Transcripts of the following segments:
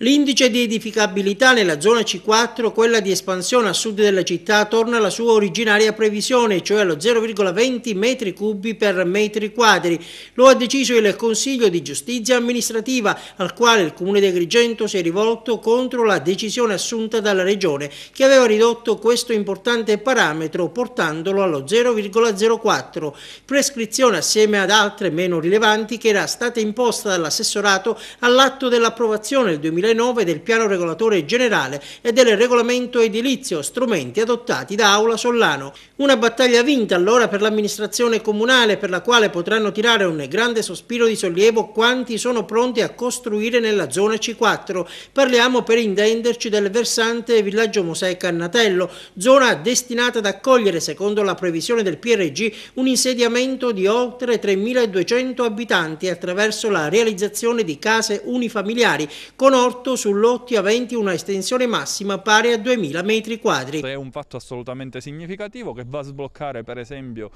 L'indice di edificabilità nella zona C4, quella di espansione a sud della città, torna alla sua originaria previsione, cioè allo 0,20 metri cubi per metri quadri. Lo ha deciso il Consiglio di Giustizia Amministrativa, al quale il Comune di Agrigento si è rivolto contro la decisione assunta dalla Regione, che aveva ridotto questo importante parametro portandolo allo 0,04, prescrizione assieme ad altre meno rilevanti che era stata imposta dall'assessorato all'atto dell'approvazione del 2009 del piano regolatore generale e del regolamento edilizio, strumenti adottati da Aula Sollano. Una battaglia vinta allora per l'amministrazione comunale, per la quale potranno tirare un grande sospiro di sollievo quanti sono pronti a costruire nella zona C4. Parliamo, per intenderci, del versante Villaggio Mosè Cannatello, zona destinata ad accogliere, secondo la previsione del PRG, un insediamento di oltre 3.200 abitanti attraverso la realizzazione di case unifamiliari con orto su lotti aventi una estensione massima pari a 2.000 metri quadri. È un fatto assolutamente significativo che va a sbloccare, per esempio,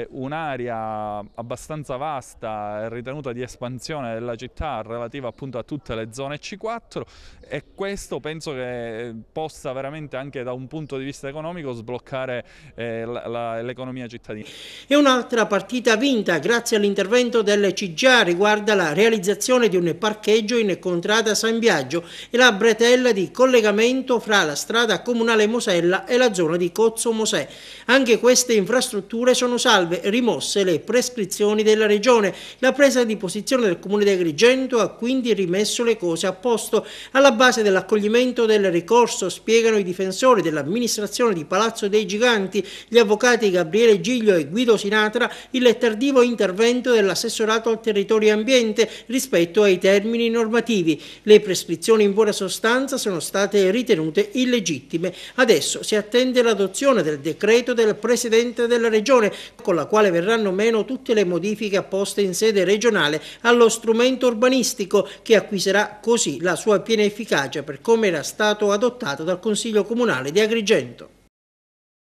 un'area abbastanza vasta e ritenuta di espansione della città relativa appunto a tutte le zone C4, e questo penso che possa veramente, anche da un punto di vista economico, sbloccare l'economia cittadina. E un'altra partita vinta grazie all'intervento del CGA riguarda la realizzazione di un parcheggio in contrada San Biagio e la bretella di collegamento fra la strada comunale Mosella e la zona di Cozzo Mosè. Anche queste infrastrutture sono salve, rimosse le prescrizioni della Regione. La presa di posizione del Comune di Agrigento ha quindi rimesso le cose a posto. Alla base dell'accoglimento del ricorso, spiegano i difensori dell'amministrazione di Palazzo dei Giganti, gli avvocati Gabriele Giglio e Guido Sinatra, il tardivo intervento dell'assessorato al territorio e ambiente rispetto ai termini normativi. Le prescrizioni in buona sostanza sono state ritenute illegittime. Adesso si attende l'adozione del decreto del Presidente della Regione, con la quale verranno meno tutte le modifiche apposte in sede regionale allo strumento urbanistico, che acquisirà così la sua piena efficacia per come era stato adottato dal Consiglio Comunale di Agrigento.